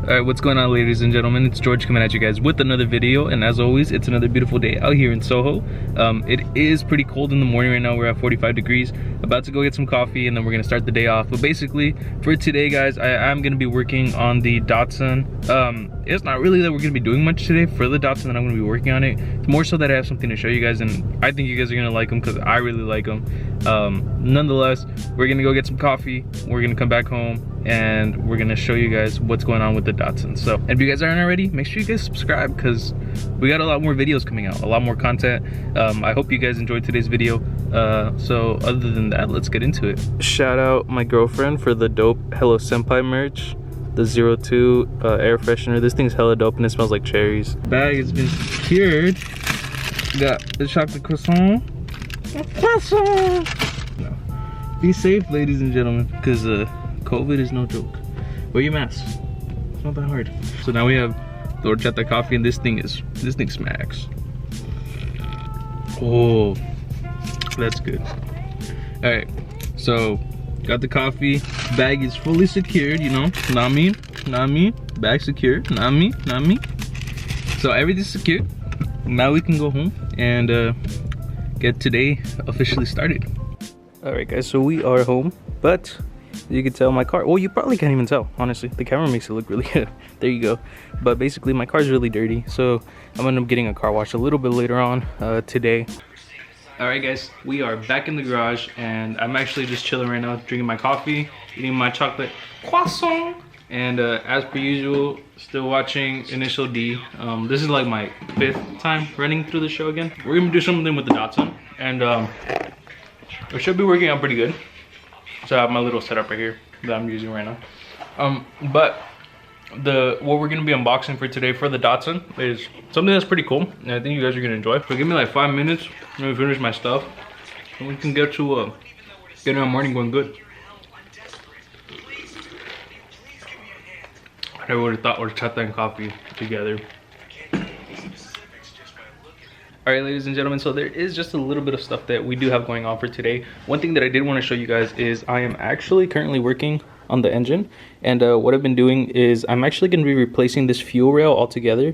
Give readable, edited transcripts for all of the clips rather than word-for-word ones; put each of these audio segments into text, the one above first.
Alright, what's going on, ladies and gentlemen? It's George coming at you guys with another video, and as always, it's another beautiful day out here in Soho. It is pretty cold in the morning right now. We're at 45 degrees. About to go get some coffee, and then we're gonna start the day off. But basically, for today, guys, I'm gonna be working on the Datsun. It's not really that we're gonna be doing much today for the Datsun that I'm gonna be working on it. It's more so that I have something to show you guys, and I think you guys are gonna like them because I really like them. Nonetheless, we're gonna go get some coffee. We're gonna come back home, and we're gonna show you guys what's going on with the Datsun. So, and if you guys aren't already, make sure you guys subscribe because we got a lot more videos coming out, a lot more content. I hope you guys enjoyed today's video. So other than that, let's get into it. Shout out my girlfriend for the dope Hello Senpai merch, the 02 air freshener. This thing's hella dope and it smells like cherries. Bag has been secured. Got the chocolate croissant. No. Be safe, ladies and gentlemen, because COVID is no joke. Wear your mask. It's not that hard. So now we have the horchata coffee, and this thing smacks. Oh, that's good. All right, so got the coffee. Bag is fully secured, you know. Not me. Bag secured. Not me. So everything's secured. Now we can go home and get today officially started. All right, guys. So we are home, but you can tell my car, well, you probably can't even tell, honestly. The camera makes it look really good. There you go. But basically my car's really dirty, so I'm gonna end up getting a car wash a little bit later on today. All right, guys, we are back in the garage, and I'm actually just chilling right now, drinking my coffee, eating my chocolate croissant, and as per usual, still watching Initial D. This is like my 5th time running through the show again. We're gonna do something with the Datsun, and it should be working out pretty good. So I have my little setup right here that I'm using right now. But what we're gonna be unboxing for today for the Datsun is something that's pretty cool, and I think you guys are gonna enjoy. So give me like 5 minutes, let me finish my stuff, and we can get to getting our morning going good. I never would have thought horchata and coffee together. All right, ladies and gentlemen, so there is just a little bit of stuff that we do have going on for today. One thing that I did want to show you guys is I am actually currently working on the engine, and what I've been doing is I'm actually going to be replacing this fuel rail altogether.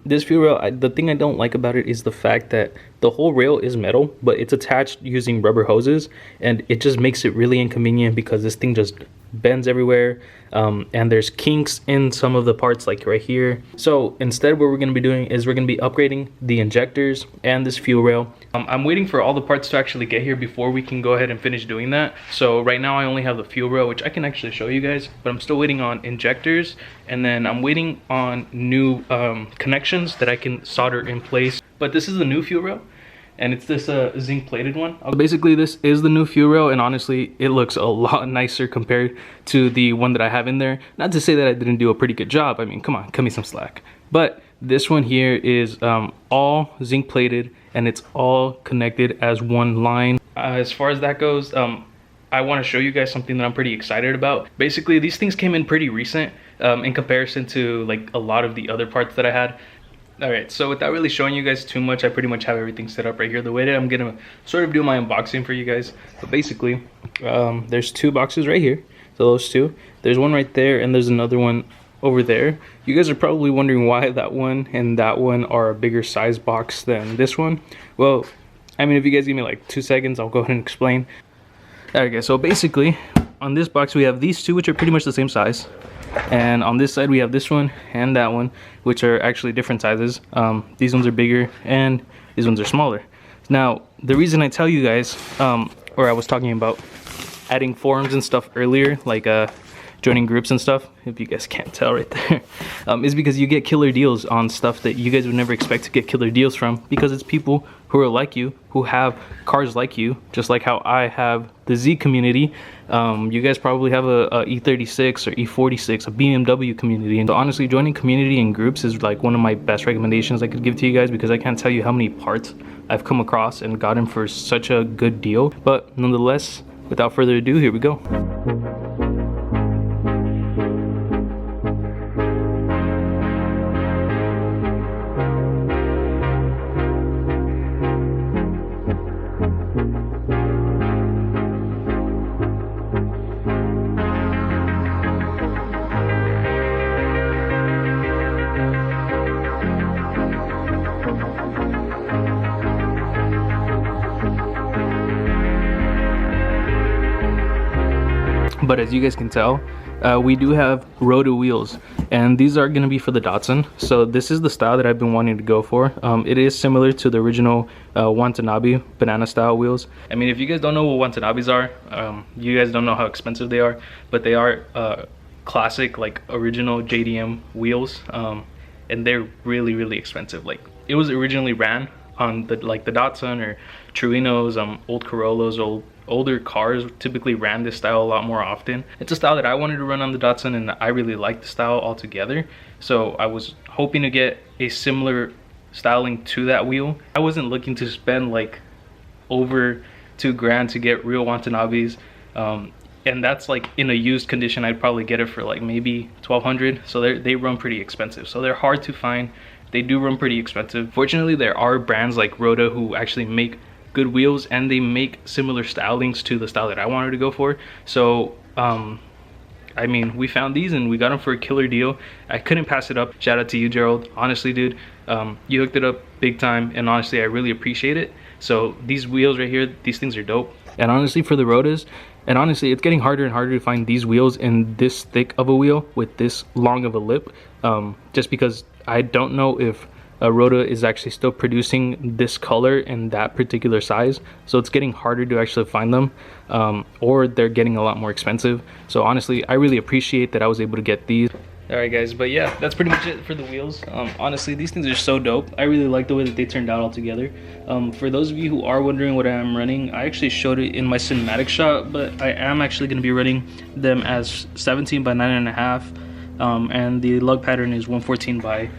This fuel rail, the thing I don't like about it is the fact that the whole rail is metal, but it's attached using rubber hoses, and it just makes it really inconvenient because this thing just bends everywhere, and there's kinks in some of the parts, like right here. So instead, what we're going to be doing is we're going to be upgrading the injectors and this fuel rail. I'm waiting for all the parts to actually get here before we can go ahead and finish doing that. So right now I only have the fuel rail, which I can actually show you guys, but I'm still waiting on injectors, and then I'm waiting on new connections that I can solder in place. But this is the new fuel rail, and it's this zinc plated one. Basically, this is the new fuel rail, and honestly it looks a lot nicer compared to the one that I have in there. Not to say that I didn't do a pretty good job, I mean, come on, cut me some slack. But this one here is all zinc plated, and it's all connected as one line. As far as that goes, I want to show you guys something that I'm pretty excited about. Basically, these things came in pretty recent in comparison to like a lot of the other parts that I had. All right, so without really showing you guys too much, I pretty much have everything set up right here. The way that I'm gonna sort of do my unboxing for you guys. But basically, there's 2 boxes right here. So those 2. There's one right there, and there's another one over there. You guys are probably wondering why that one and that one are a bigger size box than this one. Well, I mean, if you guys give me like 2 seconds, I'll go ahead and explain. All right, guys, so basically, on this box, we have these 2, which are pretty much the same size. And on this side we have this one and that one, which are actually different sizes. These ones are bigger and these ones are smaller. Now the reason I tell you guys, or I was talking about adding forums and stuff earlier, like joining groups and stuff, if you guys can't tell right there, is because you get killer deals on stuff that you guys would never expect to get killer deals from, because it's people who are like you, who have cars like you, just like how I have the Z community. You guys probably have a E36 or E46, a BMW community. And honestly, joining community and groups is like one of my best recommendations I could give to you guys, because I can't tell you how many parts I've come across and gotten for such a good deal. But nonetheless, without further ado, here we go. but as you guys can tell, we do have Rota wheels, and these are going to be for the Datsun. So this is the style that I've been wanting to go for. It is similar to the original Watanabe banana style wheels. I mean, if you guys don't know what Watanabes are, you guys don't know how expensive they are, but they are classic, like original JDM wheels, and they're really expensive. Like, it was originally ran on the Datsun or Truinos, old Corollas, older cars typically ran this style a lot more often. It's a style that I wanted to run on the Datsun, and I really like the style altogether. So I was hoping to get a similar styling to that wheel. I wasn't looking to spend like over $2,000 to get real Watanabes, and that's like in a used condition. I'd probably get it for like maybe $1,200. So they run pretty expensive, so they're hard to find. They do run pretty expensive. Fortunately, there are brands like Rota who actually make good wheels, and they make similar stylings to the style that I wanted to go for. So I mean, we found these and we got them for a killer deal. I couldn't pass it up. Shout out to you, Gerald. Honestly, dude, you hooked it up big time, and honestly I really appreciate it. So these wheels right here, these things are dope. And honestly, for the Rotas, and honestly it's getting harder and harder to find these wheels in this thick of a wheel with this long of a lip, just because I don't know if Rota is actually still producing this color in that particular size. So it's getting harder to actually find them, or they're getting a lot more expensive. So honestly, I really appreciate that I was able to get these. Alright guys, but yeah, that's pretty much it for the wheels. Honestly, these things are so dope. I really like the way that they turned out all together. For those of you who are wondering what I'm running, I actually showed it in my cinematic shot, but I am actually going to be running them as 17 by 9.5, and the lug pattern is 114 by,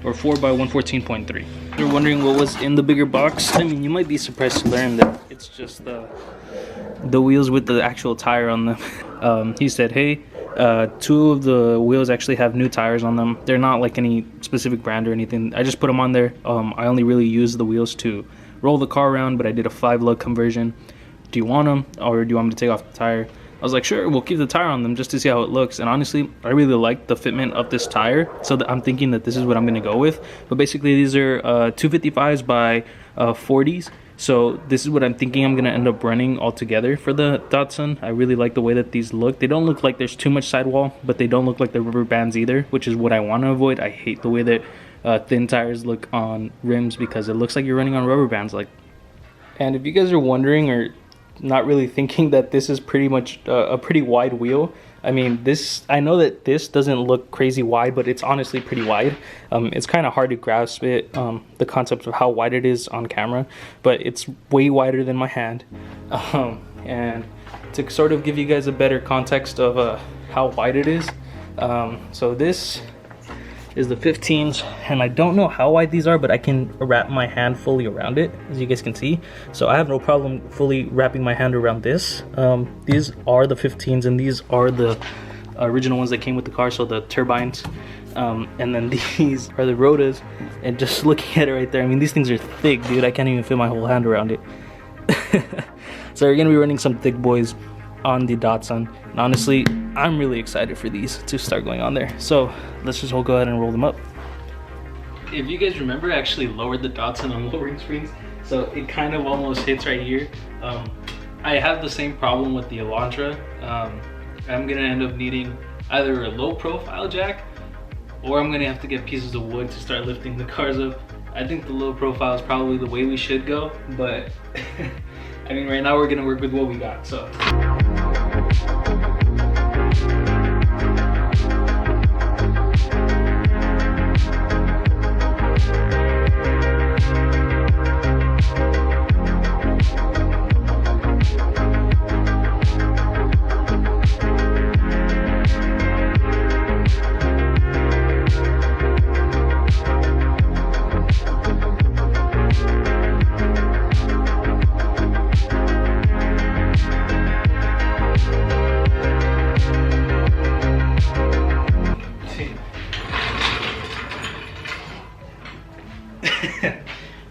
or 4 by 114.3. You're wondering what was in the bigger box? I mean, you might be surprised to learn that it's just the wheels with the actual tire on them. He said, hey, 2 of the wheels actually have new tires on them. They're not like any specific brand or anything. I just put them on there. I only really use the wheels to roll the car around, but I did a 5 lug conversion. Do you want them, or do you want me to take off the tire? I was like, sure, we'll keep the tire on them just to see how it looks. And honestly, I really like the fitment of this tire, so that I'm thinking that this is what I'm going to go with. But basically, these are 255s by 40s. So this is what I'm thinking I'm going to end up running altogether for the Datsun. I really like the way that these look. They don't look like there's too much sidewall, but they don't look like they're rubber bands either, which is what I want to avoid. I hate the way that thin tires look on rims, because it looks like you're running on rubber bands. And if you guys are wondering or not really thinking that this is pretty much a pretty wide wheel, I mean, I know that this doesn't look crazy wide, but it's honestly pretty wide. It's kind of hard to grasp it, the concept of how wide it is on camera, but it's way wider than my hand. And to sort of give you guys a better context of how wide it is, so this is the 15s, and I don't know how wide these are, but I can wrap my hand fully around it, as you guys can see. So I have no problem fully wrapping my hand around this. These are the 15s, and these are the original ones that came with the car, so the turbines. And then these are the Rotas, and just looking at it right there, I mean, these things are thick, dude. I can't even fit my whole hand around it. So we're gonna be running some thick boys on the Datsun, and honestly, I'm really excited for these to start going on there. So let's just all go ahead and roll them up. If you guys remember, I actually lowered the Datsun on lowering springs, so it kind of almost hits right here. I have the same problem with the Elantra. I'm gonna end up needing either a low profile jack, or I'm gonna have to get pieces of wood to start lifting the cars up. I think the low profile is probably the way we should go, but I mean, right now we're gonna work with what we got, so.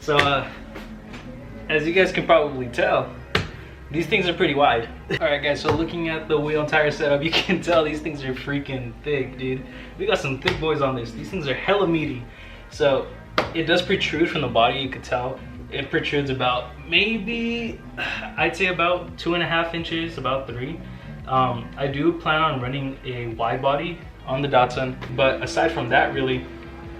So as you guys can probably tell, these things are pretty wide. Alright guys, so looking at the wheel and tire setup, you can tell these things are freaking thick, dude. We got some thick boys on this. These things are hella meaty. So it does protrude from the body, you could tell. It protrudes about maybe, I'd say about 2.5 inches, about 3. I do plan on running a wide body on the Datsun, but aside from that, really,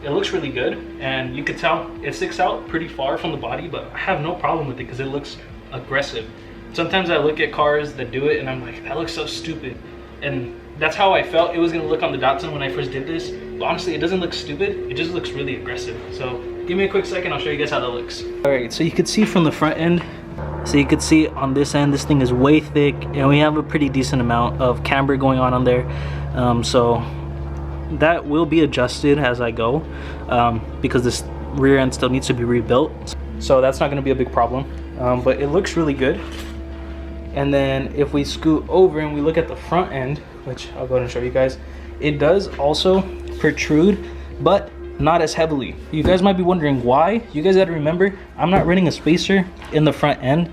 it looks really good, and you could tell it sticks out pretty far from the body, but I have no problem with it because it looks aggressive. Sometimes I look at cars that do it and I'm like, that looks so stupid, and that's how I felt it was gonna look on the Datsun when I first did this. But honestly, it doesn't look stupid, it just looks really aggressive. So give me a quick second, I'll show you guys how that looks. All right, so you could see from the front end, so you could see on this end, this thing is way thick, and we have a pretty decent amount of camber going on there. So that will be adjusted as I go, because this rear end still needs to be rebuilt. So that's not gonna be a big problem, but it looks really good. And then if we scoot over and we look at the front end, which I'll go ahead and show you guys, it does also protrude, but not as heavily. You guys might be wondering why. You guys gotta remember, I'm not running a spacer in the front end.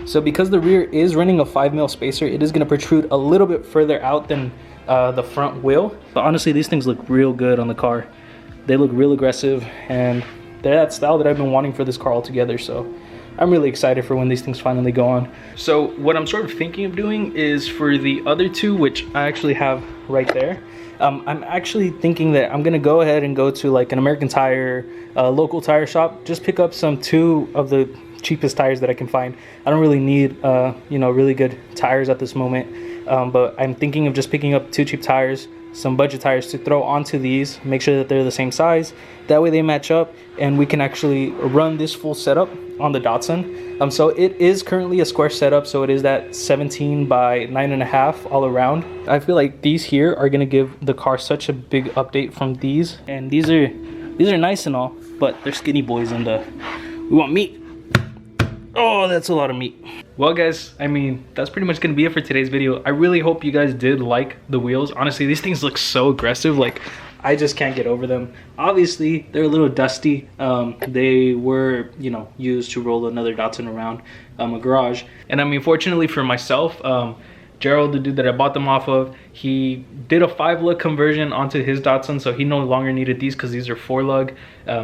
So because the rear is running a 5mm spacer, it is gonna protrude a little bit further out than the front wheel. But honestly, these things look real good on the car. They look real aggressive, and they're that style that I've been wanting for this car altogether. So I'm really excited for when these things finally go on. So what I'm sort of thinking of doing is for the other two, which I actually have right there, I'm actually thinking that I'm gonna go ahead and go to like an American Tire, local tire shop, just pick up two of the cheapest tires that I can find. I don't really need you know, really good tires at this moment, but I'm thinking of just picking up 2 cheap tires, some budget tires to throw onto these, make sure that they're the same size, that way they match up, and we can actually run this full setup on the Datsun. So it is currently a square setup, so it is that 17 by 9.5 all around. I feel like these here are gonna give the car such a big update from these, and these are nice and all, but they're skinny boys, and we want meat. Oh, that's a lot of meat. Well guys, I mean, that's pretty much gonna be it for today's video. I really hope you guys did like the wheels. Honestly, these things look so aggressive, like I just can't get over them. Obviously, they're a little dusty. They were, you know, used to roll another Datsun around a garage. And I mean, fortunately for myself, Gerald, the dude that I bought them off of, he did a 5-lug conversion onto his Datsun, so he no longer needed these because these are 4-lug.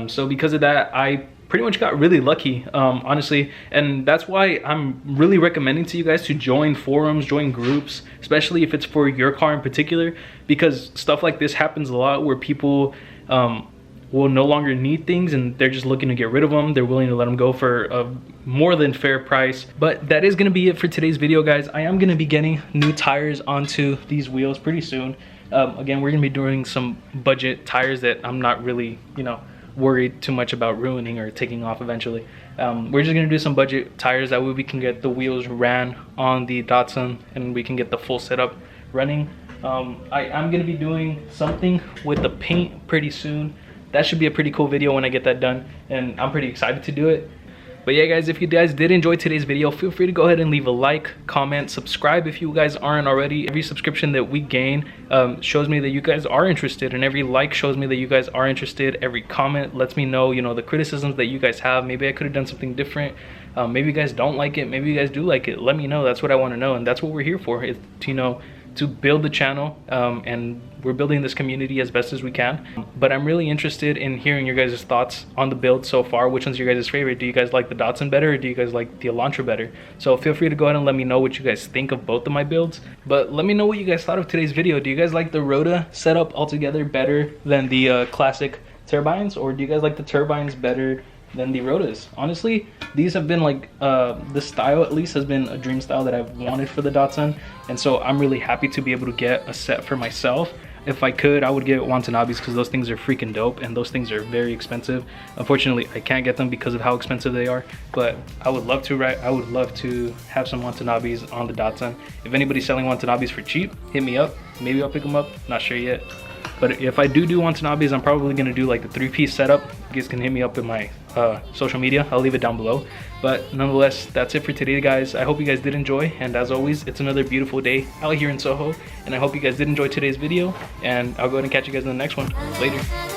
So because of that, I pretty much got really lucky, honestly, and that's why I'm really recommending to you guys to join forums, join groups, especially if it's for your car in particular, because stuff like this happens a lot where people will no longer need things and they're just looking to get rid of them. They're willing to let them go for a more than fair price. But that is gonna be it for today's video, guys. I am gonna be getting new tires onto these wheels pretty soon. Again, we're gonna be doing some budget tires that I'm not really, you know, worried too much about ruining or taking off eventually. We're just gonna do some budget tires, that way we can get the wheels ran on the Datsun and we can get the full setup running. I'm gonna be doing something with the paint pretty soon. That should be a pretty cool video when I get that done, and I'm pretty excited to do it. But yeah guys, if you guys did enjoy today's video, feel free to go ahead and leave a like, comment, subscribe if you guys aren't already. Every subscription that we gain shows me that you guys are interested, and every like shows me that you guys are interested. Every comment lets me know, you know, the criticisms that you guys have. Maybe I could have done something different. Maybe you guys don't like it, maybe you guys do like it. Let me know. That's what I want to know, and that's what we're here for, is to, you know, to build the channel, and we're building this community as best as we can. But I'm really interested in hearing your guys' thoughts on the build so far. Which one's your guys' favorite? Do you guys like the Datsun better, or do you guys like the Elantra better? So feel free to go ahead and let me know what you guys think of both of my builds. But let me know what you guys thought of today's video. Do you guys like the Rota setup altogether better than the classic turbines, or do you guys like the turbines better than the Rotas? Honestly, these have been like, the style at least has been a dream style that I've wanted for the Datsun, and so I'm really happy to be able to get a set for myself. If I could, I would get Watanabes, because those things are freaking dope, and those things are very expensive. Unfortunately, I can't get them because of how expensive they are, but I would love to, right? I would love to have some Watanabes on the Datsun. If anybody's selling Watanabes for cheap, hit me up. Maybe I'll pick them up, not sure yet. But if I do Watanabes, I'm probably gonna do like the 3-piece setup. You guys can hit me up in my social media. I'll leave it down below. But nonetheless, that's it for today, guys. I hope you guys did enjoy, and as always, it's another beautiful day out here in Soho, and I hope you guys did enjoy today's video, and I'll go ahead and catch you guys in the next one. Later.